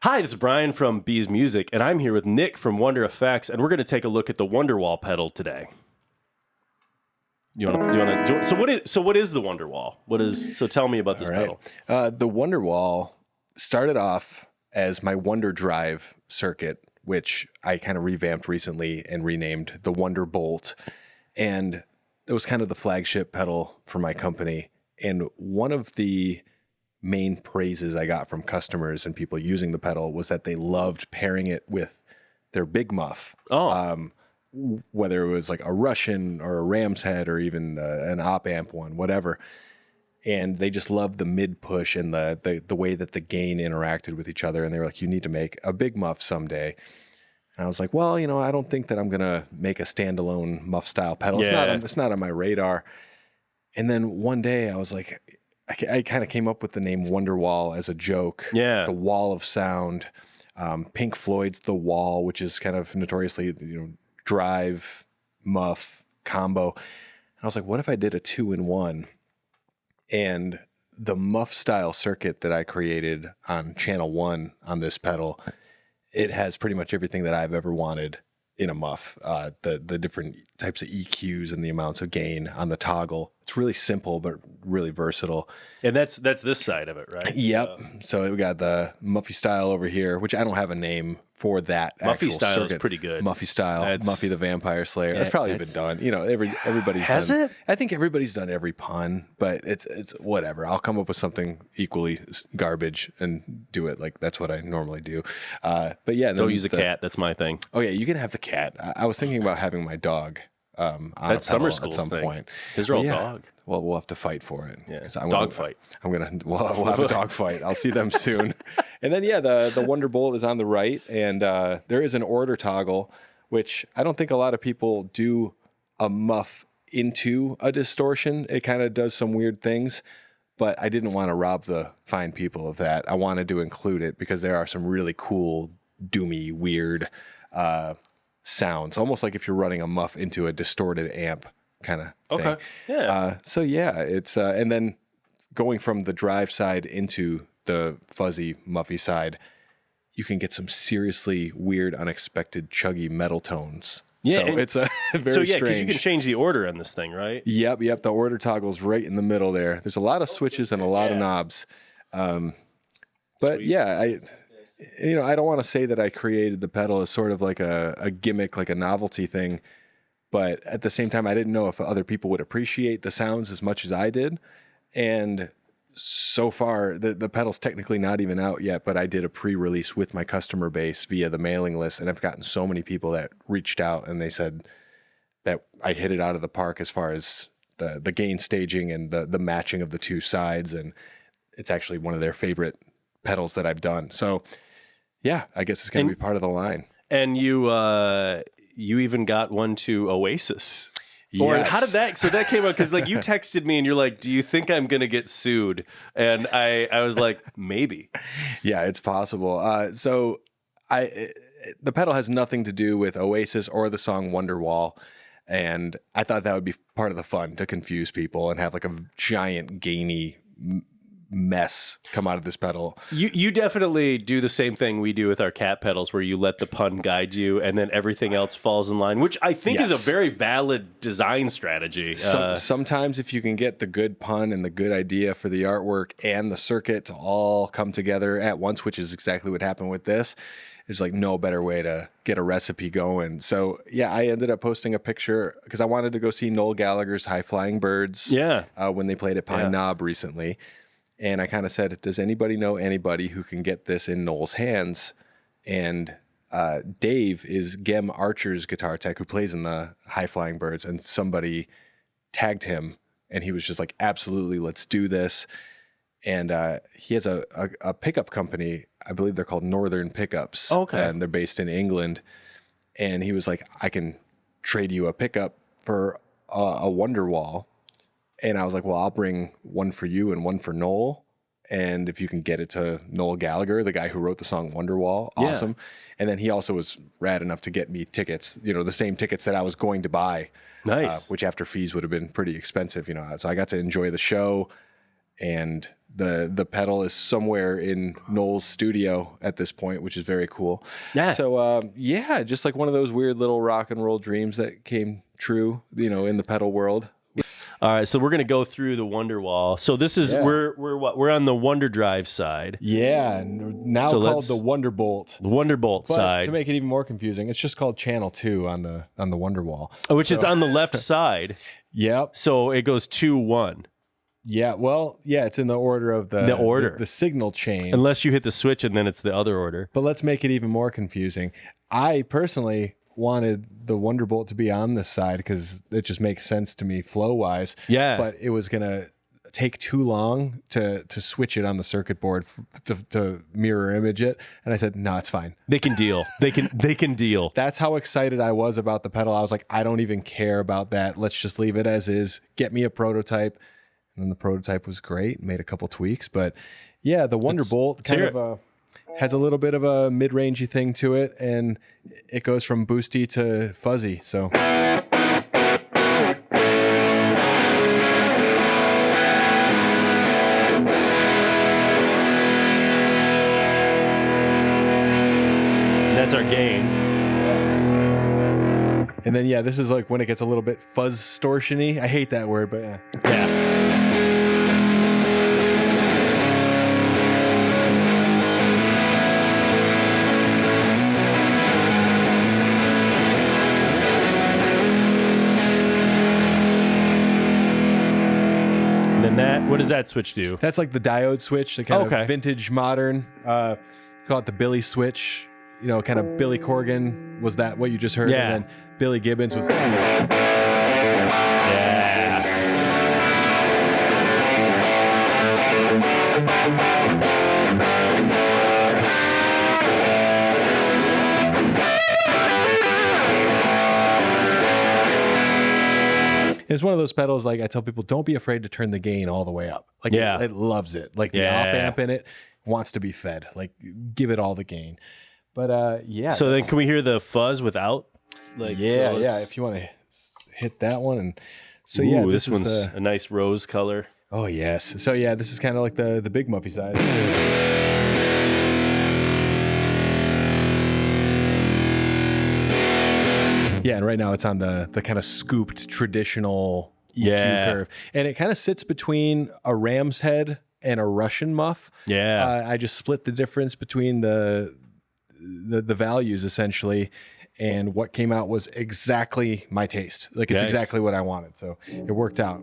Hi, this is Brian from Bees Music, and I'm here with Nick from Oneder Effects, and we're going to take a look at the Wonderwall pedal today. You want to? So what is the Wonderwall? So tell me about this pedal. The Wonderwall started off as my Wonder Drive circuit, which I kind of revamped recently and renamed the Onderbolt, and it was kind of the flagship pedal for my company. And one of the main praises I got from customers and people using the pedal was that they loved pairing it with their big muff. Whether it was like a Russian or a ram's head or even an op amp one, whatever. And they just loved the mid push and the way that the gain interacted with each other. And they were like, you need to make a big muff someday. And I was like, well, I don't think that I'm going to make a standalone muff style pedal. Yeah. It's not on my radar. And then one day I was like, I kind of came up with the name Wonderwall as a joke. Yeah. The wall of sound. Pink Floyd's The Wall, which is kind of notoriously, drive, muff combo. And I was like, what if I did a 2-in-1? And the muff style circuit that I created on channel 1 on this pedal, it has pretty much everything that I've ever wanted in a muff. The different types of EQs and the amounts of gain on the toggle. It's really simple, but really versatile. And that's this side of it, right? Yep. So we got the Muffy style over here, which I don't have a name for that. Muffy style circuit. is pretty good. Muffy style, Muffy the Vampire Slayer. That's probably been done. Everybody's has done. it? I think everybody's done every pun, but it's whatever. I'll come up with something equally garbage and do it. Like that's what I normally do. But yeah, don't use a cat. That's my thing. Oh yeah, you can have the cat. I was thinking about having my dog. That's summer school at some point. His real dog. Well, we'll have to fight for it. Yeah, Dog fight. We'll have a dog fight. I'll see them soon. And then the Wonderbolt is on the right, and there is an order toggle, which I don't think a lot of people do a muff into a distortion. It kind of does some weird things, but I didn't want to rob the fine people of that. I wanted to include it because there are some really cool, doomy, weird sounds, almost like if you're running a muff into a distorted amp kind of thing. Okay. Yeah. It's and then going from the drive side into the fuzzy Muffy side, you can get some seriously weird, unexpected, chuggy metal tones. Yeah, so it's a very strange. Because you can change the order on this thing, right? Yep. The order toggle's right in the middle there. There's a lot of switches and a lot of knobs. But Sweet. yeah, I don't want to say that I created the pedal as sort of like a gimmick, like a novelty thing. But at the same time, I didn't know if other people would appreciate the sounds as much as I did. And so far, the pedal's technically not even out yet, but I did a pre-release with my customer base via the mailing list. And I've gotten so many people that reached out and they said that I hit it out of the park as far as the gain staging and the matching of the two sides. And it's actually one of their favorite pedals that I've done. So yeah, I guess it's going to be part of the line. And you even got one to Oasis. Yes. Or how did that? So that came out because you texted me and you're like, "Do you think I'm gonna get sued?" And I was like, "Maybe." Yeah, it's possible. So the pedal has nothing to do with Oasis or the song Wonderwall, and I thought that would be part of the fun to confuse people and have like a giant gainy mess come out of this pedal. You definitely do the same thing we do with our cat pedals, where you let the pun guide you and then everything else falls in line, which I think is a very valid design strategy. Sometimes if you can get the good pun and the good idea for the artwork and the circuit to all come together at once, which is exactly what happened with this, there's like no better way to get a recipe going. So yeah, I ended up posting a picture because I wanted to go see Noel Gallagher's High Flying Birds when they played at Pine Knob recently. And I kind of said, does anybody know anybody who can get this in Noel's hands? And Dave is Gem Archer's guitar tech who plays in the High Flying Birds. And somebody tagged him and he was just like, absolutely, let's do this. And he has a pickup company. I believe they're called Northern Pickups. Okay. And they're based in England. And he was like, I can trade you a pickup for a Wonderwall. And I was like, well, I'll bring one for you and one for Noel. And if you can get it to Noel Gallagher, the guy who wrote the song Wonderwall, awesome. Yeah. And then he also was rad enough to get me tickets, the same tickets that I was going to buy. Nice. Which after fees would have been pretty expensive, So I got to enjoy the show and the pedal is somewhere in Noel's studio at this point, which is very cool. Yeah. So just like one of those weird little rock and roll dreams that came true, in the pedal world. All right, so we're gonna go through the Wonderwall. So this is we're on the Wonder Drive side. Yeah, now called the Wonderbolt. The Wonderbolt side. To make it even more confusing, it's just called Channel 2 on the Wonderwall, which is on the left side. Yep. So it goes 2-1. Yeah. Well, it's in the order of the order, the signal chain. Unless you hit the switch and then it's the other order. But let's make it even more confusing. I personally wanted the Wonderbolt to be on this side because it just makes sense to me flow wise. Yeah. But it was gonna take too long to switch it on the circuit board to mirror image it, and I said no, it's fine. They can deal. They can deal. That's how excited I was about the pedal. I was like, I don't even care about that. Let's just leave it as is. Get me a prototype. And then the prototype was great. Made a couple tweaks, but yeah, the Wonderbolt has a little bit of a mid-rangey thing to it, and it goes from boosty to fuzzy. So that's our gain. And then this is like when it gets a little bit fuzz distortion-y. I hate that word, but yeah. What does that switch do? That's like the diode switch, the kind of vintage modern. Call it the Billy switch. Kind of Billy Corgan was that what you just heard? Yeah. And then Billy Gibbons was. It's one of those pedals, like I tell people, don't be afraid to turn the gain all the way up. Like it loves it. Like the op amp in it wants to be fed. Like give it all the gain. But So then can we hear the fuzz without? Like if you want to hit that one. And so this one's a nice rose color. Oh yes. So this is kind of like the big Muffy side. Yeah, and right now it's on the kind of scooped traditional EQ curve. And it kind of sits between a ram's head and a Russian muff. Yeah. I just split the difference between the values essentially, and what came out was exactly my taste. Like it's exactly what I wanted. So it worked out.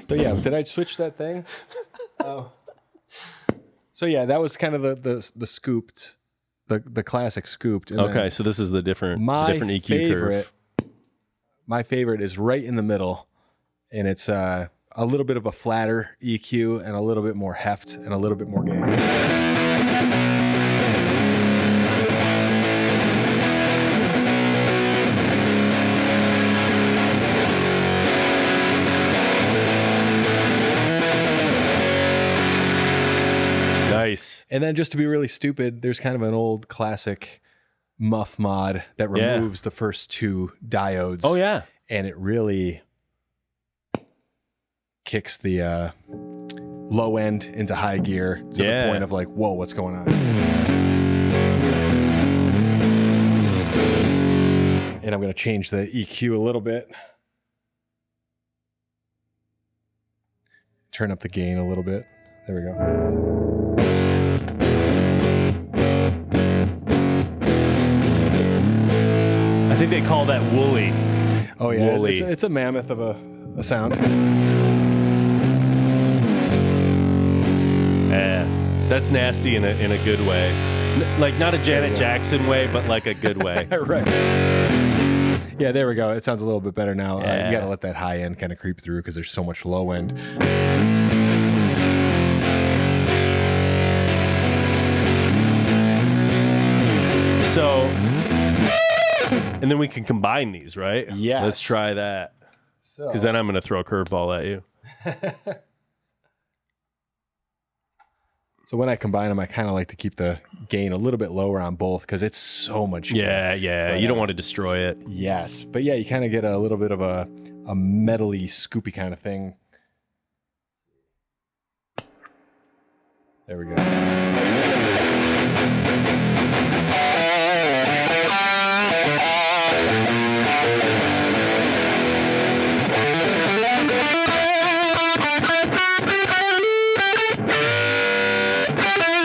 But did I switch that thing? Oh. So that was kind of the scooped, the classic scooped. And so this is the different EQ curve. My favorite is right in the middle, and it's a little bit of a flatter EQ and a little bit more heft and a little bit more gain. Nice. And then just to be really stupid, there's kind of an old classic Muff mod that removes the first two diodes. Oh, yeah. And it really kicks the low end into high gear to the point of like, whoa, what's going on? And I'm going to change the EQ a little bit. Turn up the gain a little bit. There we go. I think they call that woolly. Oh yeah, woolly. It's a mammoth of a sound. That's nasty in a good way. Like not a Janet Jackson way, but like a good way. Right. Yeah, there we go. It sounds a little bit better now. You got to let that high end kind of creep through because there's so much low end. So, and then we can combine these, right? Yeah. Let's try that. Because then I'm going to throw a curveball at you. So when I combine them, I kind of like to keep the gain a little bit lower on both because it's so much. Yeah. But, you don't want to destroy it. Yes. But yeah, you kind of get a little bit of a metally, scoopy kind of thing. There we go.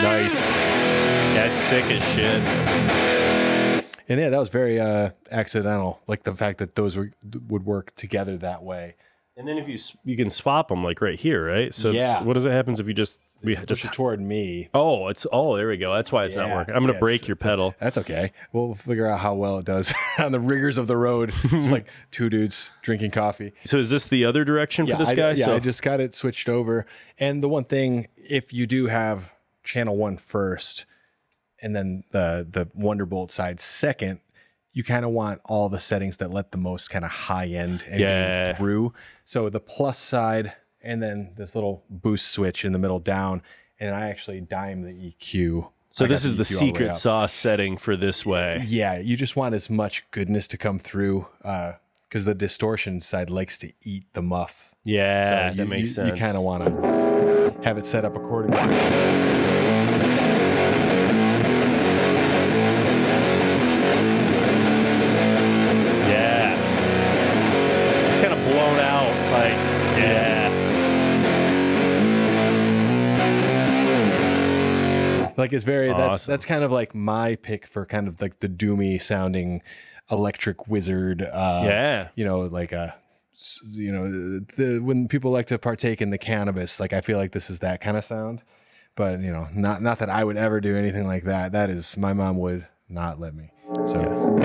Nice. Yeah, it's thick as shit. And yeah, that was very accidental. Like the fact that those would work together that way. And then if you can swap them like right here, right? So what does it happens if you just push it toward me? Oh, there we go. That's why it's not working. I'm gonna break your pedal. That's okay. We'll figure out how well it does on the rigors of the road. It's like two dudes drinking coffee. So is this the other direction for this guy? I just got it switched over. And the one thing, if you do have channel 1 first, and then the Onderbolt side second, you kind of want all the settings that let the most kind of high end and gain through. So the plus side, and then this little boost switch in the middle down, and I actually dime the EQ. So this is the secret sauce setting for this way. Yeah, you just want as much goodness to come through because the distortion side likes to eat the muff. Yeah, so that makes sense. You kind of want to have it set up accordingly. Blown out, like, like it's very awesome. That's kind of like my pick for kind of like the doomy sounding electric wizard like when people like to partake in the cannabis, like I feel like this is that kind of sound, but not that I would ever do anything like that. That is, my mom would not let me. So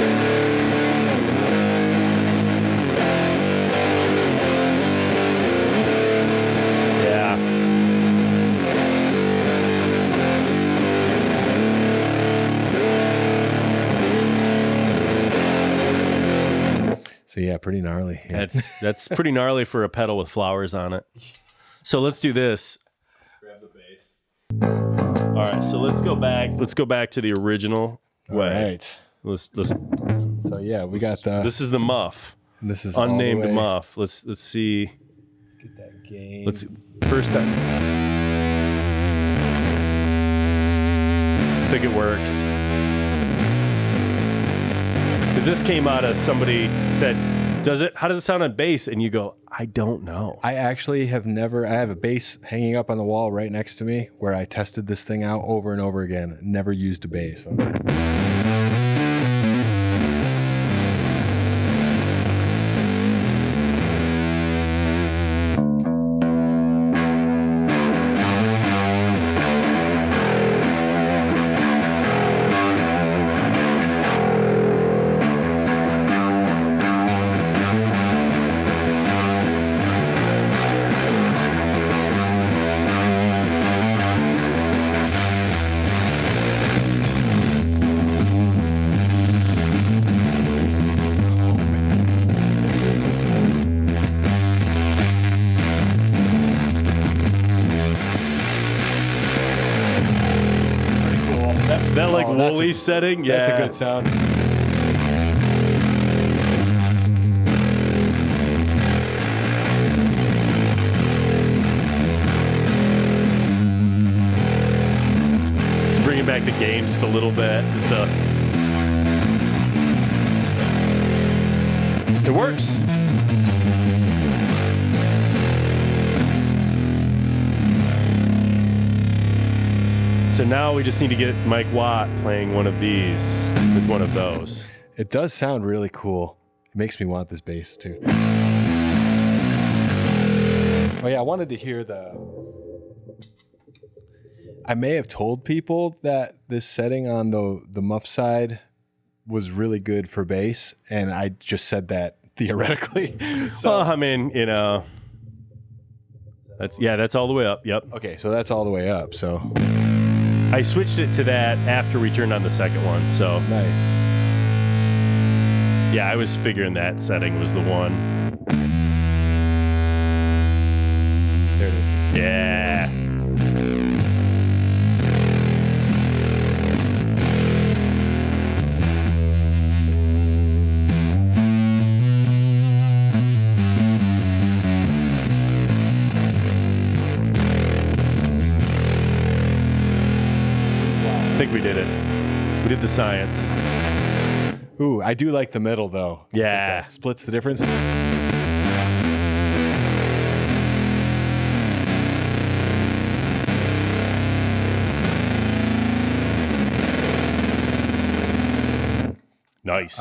So yeah, pretty gnarly. Yeah. That's pretty gnarly for a pedal with flowers on it. So let's do this. Grab the bass. All right, so let's go back. Let's go back to the original way. All right. Let's. So yeah, we got the. This is the Muff. And this is unnamed Muff. Let's see. Let's get that gain. Let's first time. I think it works. Because this came out of somebody said, how does it sound on bass? And you go, I don't know. I actually have never, I have a bass hanging up on the wall right next to me where I tested this thing out over and over again. Never used a bass. That like woolly setting, yeah. That's a good sound. Let's bring it back the gain just a little bit. It works. So now we just need to get Mike Watt playing one of these with one of those. It does sound really cool. It makes me want this bass too. Oh yeah, I wanted to hear I may have told people that this setting on the Muff side was really good for bass, and I just said that theoretically. So, well, I mean, that's all the way up. Yep. Okay, so that's all the way up. So I switched it to that after we turned on the second one. So nice. Yeah, I was figuring that setting was the one. There it is. Yeah. think we did it. We did the science. Ooh, I do like the middle though. It's like Yeah. that splits the difference. Nice.